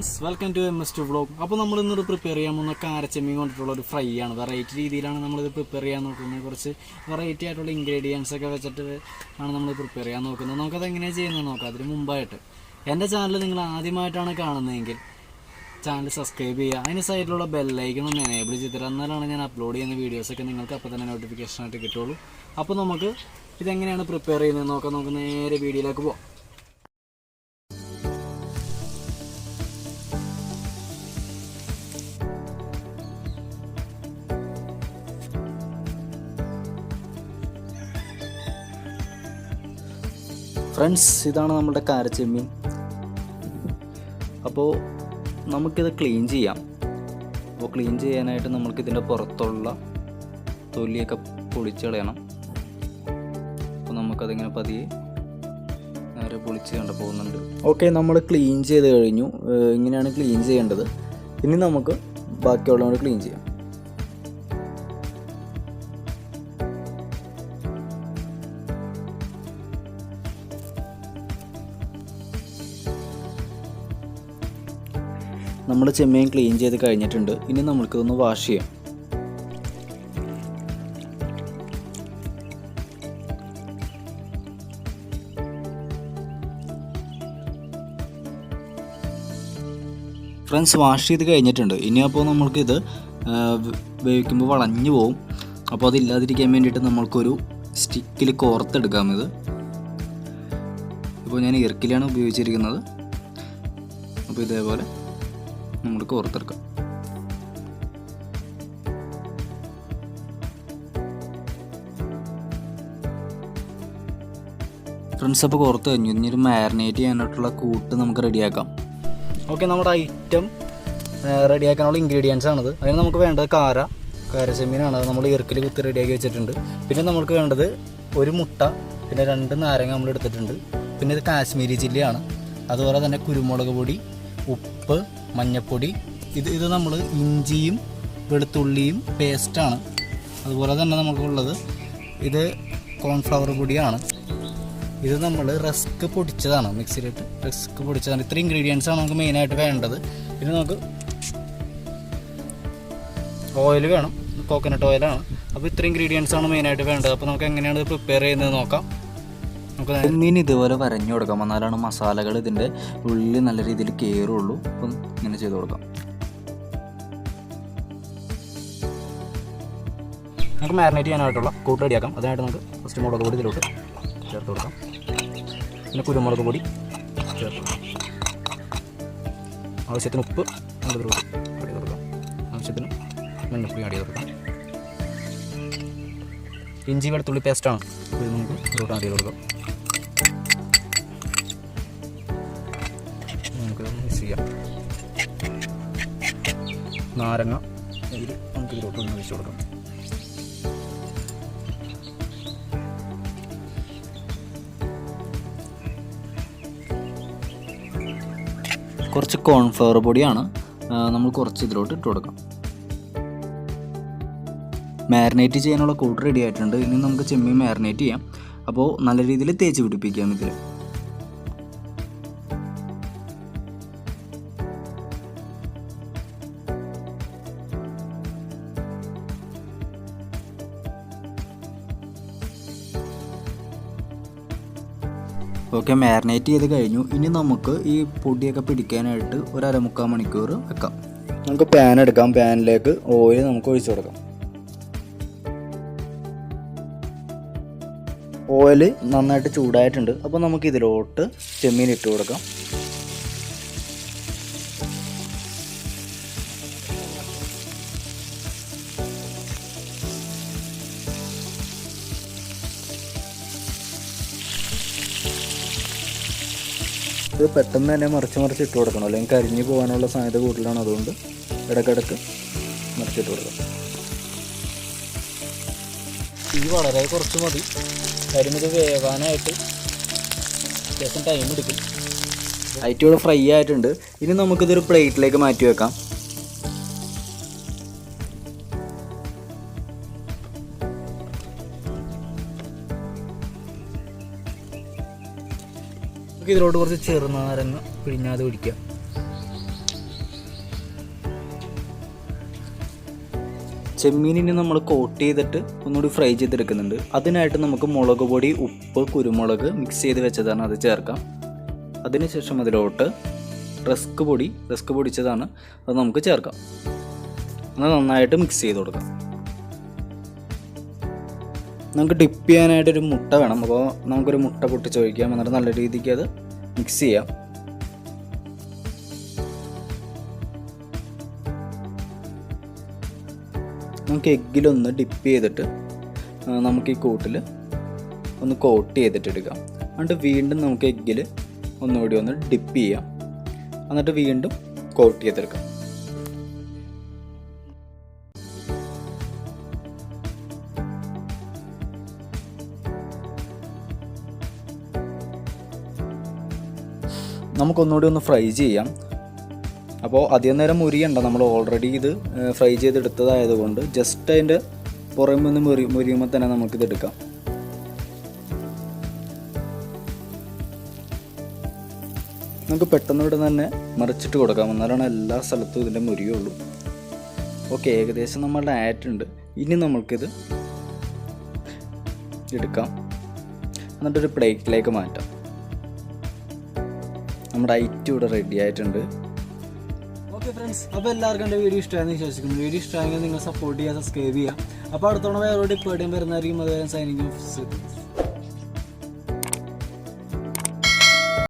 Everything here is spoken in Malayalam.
Friends, welcome to MS2 vlog. അപ്പോൾ നമ്മൾ ഇന്നൊരു പ്രിപ്പയർ ചെയ്യാൻ പോകുന്ന കാരച്ചെമ്മീൻ കൊണ്ടിട്ടുള്ള ഒരു ഫ്രൈ ആണ്. വെറൈറ്റി രീതിയിലാണ് നമ്മളിത് പ്രിപ്പയർ ചെയ്യാൻ നോക്കുന്നത്. കുറച്ച് വെറൈറ്റി ആയിട്ടുള്ള ഇൻഗ്രീഡിയൻസ് ഒക്കെ വെച്ചിട്ട് ആണ് നമ്മൾ പ്രിപ്പയർ ചെയ്യാൻ നോക്കുന്നത്. നമുക്കത് എങ്ങനെയാണ് ചെയ്യുന്നത് നോക്കാം. അതിന് മുമ്പായിട്ട് എൻ്റെ ചാനൽ നിങ്ങൾ ആദ്യമായിട്ടാണ് കാണുന്നതെങ്കിൽ ചാനൽ സബ്സ്ക്രൈബ് ചെയ്യുക. അതിന് സൈഡിലുള്ള ബെല്ലൈക്കൺ ഒന്ന് എനേബിൾ ചെയ്തിട്ട് എന്നാലാണ് ഞാൻ അപ്ലോഡ് ചെയ്യുന്ന വീഡിയോസൊക്കെ നിങ്ങൾക്ക് അപ്പോൾ തന്നെ നോട്ടിഫിക്കേഷനായിട്ട് കിട്ടുള്ളൂ. അപ്പോൾ നമുക്ക് ഇതെങ്ങനെയാണ് പ്രിപ്പയർ ചെയ്യുന്നത് നോക്കാം. നമുക്ക് നേരെ വീഡിയോയിലേക്ക് പോകാം. ഫ്രണ്ട്സ്, ഇതാണ് നമ്മുടെ കാരച്ചെമ്മീൻ. അപ്പോൾ നമുക്കിത് ക്ലീൻ ചെയ്യാം. അപ്പോൾ ക്ലീൻ ചെയ്യാനായിട്ട് നമുക്കിതിൻ്റെ പുറത്തുള്ള തൊലിയൊക്കെ പൊളിച്ച് കളയണം. അപ്പോൾ നമുക്കതിങ്ങനെ പതിയെ നേരെ പൊളിച്ച് കണ്ട് പോകുന്നുണ്ട്. ഓക്കെ, നമ്മൾ ക്ലീൻ ചെയ്ത് കഴിഞ്ഞു. ഇങ്ങനെയാണ് ക്ലീൻ ചെയ്യേണ്ടത്. ഇനി നമുക്ക് ബാക്കിയുള്ളവർ ക്ലീൻ ചെയ്യാം. നമ്മുടെ ചെമ്മീൻ ക്ലീൻ ചെയ്ത് കഴിഞ്ഞിട്ടുണ്ട്. ഇനി നമുക്കിതൊന്ന് വാഷ് ചെയ്യാം. ഫ്രണ്ട്സ്, വാഷ് ചെയ്ത് കഴിഞ്ഞിട്ടുണ്ട്. ഇനി അപ്പോൾ നമ്മൾക്കിത് വേവിക്കുമ്പോൾ വളഞ്ഞു പോവും. അപ്പോൾ അതില്ലാതിരിക്കാൻ വേണ്ടിയിട്ട് നമ്മൾക്കൊരു സ്റ്റിക്കിൽ കോർത്തെടുക്കാം. ഇപ്പോൾ ഞാൻ ഇറക്കിലാണ് ഉപയോഗിച്ചിരിക്കുന്നത്. അപ്പോൾ ഇതേപോലെ നമ്മൾ കോർത്തെടുക്കാം. ഫ്രണ്ട്സ്, അപ്പോൾ കോർത്ത് കഴിഞ്ഞു. ഇനി ഒരു മാരിനേറ്റ് ചെയ്യാനായിട്ടുള്ള കൂട്ട് നമുക്ക് റെഡിയാക്കാം. ഓക്കെ, നമ്മുടെ ഐറ്റം റെഡിയാക്കാനുള്ള ഇൻഗ്രീഡിയൻസ് ആണിത്. അതിന് നമുക്ക് വേണ്ടത് കാരച്ചെമ്മീനാണ്. അത് നമ്മൾ ഇറക്കിൽ കുത്തി റെഡിയാക്കി വെച്ചിട്ടുണ്ട്. പിന്നെ നമുക്ക് വേണ്ടത് ഒരു മുട്ട, പിന്നെ 2 നാരങ്ങ നമ്മൾ എടുത്തിട്ടുണ്ട്. പിന്നെ ഇത് കാശ്മീരി ചില്ലിയാണ്. അതുപോലെ തന്നെ കുരുമുളക് പൊടി, ഉപ്പ്, മഞ്ഞൾപ്പൊടി. ഇത് നമ്മൾ ഇഞ്ചിയും വെളുത്തുള്ളിയും പേസ്റ്റാണ്. അതുപോലെ തന്നെ നമുക്കുള്ളത് ഇത് കോൺഫ്ലവർ പൊടിയാണ്. ഇത് നമ്മൾ റസ്ക് പൊടിച്ചതാണ്, മിക്സിയിലിട്ട് റസ്ക് പൊടിച്ചതാണ്. ഇത്ര ഇൻഗ്രീഡിയൻസാണ് നമുക്ക് മെയിനായിട്ട് വേണ്ടത്. പിന്നെ നമുക്ക് ഓയിൽ വേണം, കോക്കനട്ട് ഓയിലാണ്. അപ്പോൾ ഇത്ര ഇൻഗ്രീഡിയൻസാണ് മെയിനായിട്ട് വേണ്ടത്. അപ്പോൾ നമുക്ക് എങ്ങനെയാണ് ഇത് പ്രിപ്പയർ ചെയ്യുന്നത് നോക്കാം. ചെമ്മീൻ ഇതുപോലെ വരഞ്ഞു കൊടുക്കാം. എന്നാലാണ് മസാലകൾ ഇതിൻ്റെ ഉള്ളിൽ നല്ല രീതിയിൽ കയറുള്ളൂ. അപ്പം ഇങ്ങനെ ചെയ്ത് കൊടുക്കാം. നമുക്ക് മാരിനേറ്റ് ചെയ്യാനായിട്ടുള്ള കൂട്ട് റെഡിയാക്കാം. അതിനായിട്ട് നമുക്ക് ഫസ്റ്റ് മുളക് പൊടി ഇതിലോട്ട് ചേർത്ത് കൊടുക്കാം. പിന്നെ കുരുമുളക് പൊടി ചേർത്ത് കൊടുക്കാം. ആവശ്യത്തിന് ഉപ്പ് ഇതിലോട്ട് ആഡ് ചെയ്ത് കൊടുക്കാം. ആവശ്യത്തിന് മഞ്ഞൾപ്പൊടി ആഡ് ചെയ്ത് കൊടുക്കാം. ഇഞ്ചി വെളുത്തുള്ളി പേസ്റ്റാണ്. ഇത് നമുക്ക് ഇതിലോട്ട് ആഡ് ചെയ്ത് കൊടുക്കാം. മിക്സ് ചെയ്യാം. നാരങ്ങ ഇതിൽ നമുക്ക് ഇതിലോട്ട് ഒന്ന് ഒഴിച്ച് കൊടുക്കാം. കുറച്ച് കോൺഫ്ലവർ പൊടിയാണ് നമ്മൾ കുറച്ച് ഇതിലോട്ട് ഇട്ട് കൊടുക്കാം. മാരിനേറ്റ് ചെയ്യാനുള്ള കൂട്ട് റെഡി ആയിട്ടുണ്ട്. ഇനി നമുക്ക് ചെമ്മീൻ മാരിനേറ്റ് ചെയ്യാം. അപ്പോൾ നല്ല രീതിയിൽ തേച്ച് പിടിപ്പിക്കാം. ഇതിൽ ഓക്കെ, മാരിനേറ്റ് ചെയ്ത് കഴിഞ്ഞു. ഇനി നമുക്ക് ഈ പൊടിയൊക്കെ പിടിക്കാനായിട്ട് ഒരു 1/4 മണിക്കൂർ വെക്കാം. നമുക്ക് പാൻ എടുക്കാം. പാനിലേക്ക് ഓയിൽ നമുക്ക് ഒഴിച്ചു കൊടുക്കാം. ഓയിൽ നന്നായിട്ട് ചൂടായിട്ടുണ്ട്. അപ്പോൾ നമുക്ക് ഇതിലോട്ട് ചെമ്മീൻ ഇട്ട് കൊടുക്കാം. ഇത് പെട്ടെന്ന് തന്നെ മറിച്ച് ഇട്ട് കൊടുക്കണം, അല്ലെങ്കിൽ കരിഞ്ഞു പോകാനുള്ള സാധ്യത കൂടുതലാണ്. അതുകൊണ്ട് ഇടയ്ക്കിടയ്ക്ക് മറിച്ചിട്ട് കൊടുക്കാം. തീ വളരെ കുറച്ച് മതി. കാര്യം ഇത് വേവാനായിട്ട് അത്യാവശ്യം ടൈം എടുക്കും. ഐറ്റോടെ ഫ്രൈ ആയിട്ടുണ്ട്. ഇനി നമുക്കിതൊരു പ്ലേറ്റിലേക്ക് മാറ്റി വെക്കാം. ഇതിലോട്ട് കുറച്ച് ചെറുനാരങ്ങ പിഴിഞ്ഞാതെ ഒഴിക്കുക. ചെമ്മീനിനെ നമ്മൾ കോട്ട് ചെയ്തിട്ട് ഒന്നുകൂടി ഫ്രൈ ചെയ്തെടുക്കുന്നുണ്ട്. അതിനായിട്ട് നമുക്ക് മുളക് പൊടി, ഉപ്പ്, കുരുമുളക് മിക്സ് ചെയ്ത് വെച്ചതാണ്, അത് ചേർക്കാം. അതിനുശേഷം അതിലോട്ട് റസ്ക് പൊടിച്ചതാണ്, അത് നമുക്ക് ചേർക്കാം. എന്നാൽ നന്നായിട്ട് മിക്സ് ചെയ്ത് കൊടുക്കാം. നമുക്ക് ഡിപ്പ് ചെയ്യാനായിട്ടൊരു മുട്ട വേണം. അപ്പോൾ നമുക്കൊരു മുട്ട പൊട്ടിച്ച് ഒഴിക്കാം. എന്നിട്ട് നല്ല രീതിക്ക് അത് മിക്സ് ചെയ്യാം. നമുക്ക് എഗ്ഗിലൊന്ന് ഡിപ്പ് ചെയ്തിട്ട് നമുക്ക് ഈ കൂട്ടിൽ ഒന്ന് കോട്ട് ചെയ്തിട്ട് എടുക്കാം. എന്നിട്ട് വീണ്ടും നമുക്ക് എഗ്ഗിൽ ഒന്നുകൂടി ഒന്ന് ഡിപ്പ് ചെയ്യാം. എന്നിട്ട് വീണ്ടും കോട്ട് ചെയ്തെടുക്കാം. നമുക്കൊന്നുകൂടി ഒന്ന് ഫ്രൈ ചെയ്യാം. അപ്പോൾ അധികം നേരം മുരിയണ്ട, നമ്മൾ ഓൾറെഡി ഇത് ഫ്രൈ ചെയ്തെടുത്തതായതുകൊണ്ട് ജസ്റ്റ് അതിൻ്റെ പുറമെ ഒന്ന് മുരിയുമ്പോൾ തന്നെ നമുക്കിത് എടുക്കാം. നമുക്ക് പെട്ടെന്ന് ഇവിടെ തന്നെ മറിച്ചിട്ട് കൊടുക്കാം, എന്നാലാണ് എല്ലാ സ്ഥലത്തും ഇതിൻ്റെ മുരിയുള്ളൂ. ഓക്കെ, ഏകദേശം നമ്മളുടെ ആയിട്ടുണ്ട്. ഇനി നമുക്കിത് എടുക്കാം, എന്നിട്ടൊരു പ്ലേറ്റിലേക്ക് മാറ്റാം. നമ്മുടെ ഐറ്റം ഇവിടെ റെഡി ആയിട്ടുണ്ട്. ഓക്കെ ഫ്രണ്ട്സ്, അപ്പോൾ എല്ലാവർക്കും എൻ്റെ വീഡിയോ ഇഷ്ടമായെന്ന് വിശ്വസിക്കുന്നു. വീഡിയോ ഇഷ്ടമായെങ്കിൽ നിങ്ങൾ സപ്പോർട്ട് ചെയ്യുക, സബ്സ്ക്രൈബ് ചെയ്യുക. അപ്പോൾ അടുത്തോടെ വേറെ ടിപ്പ് വരുന്നതായിരിക്കും. അതുവരെ സൈനിങ് ഓഫ്.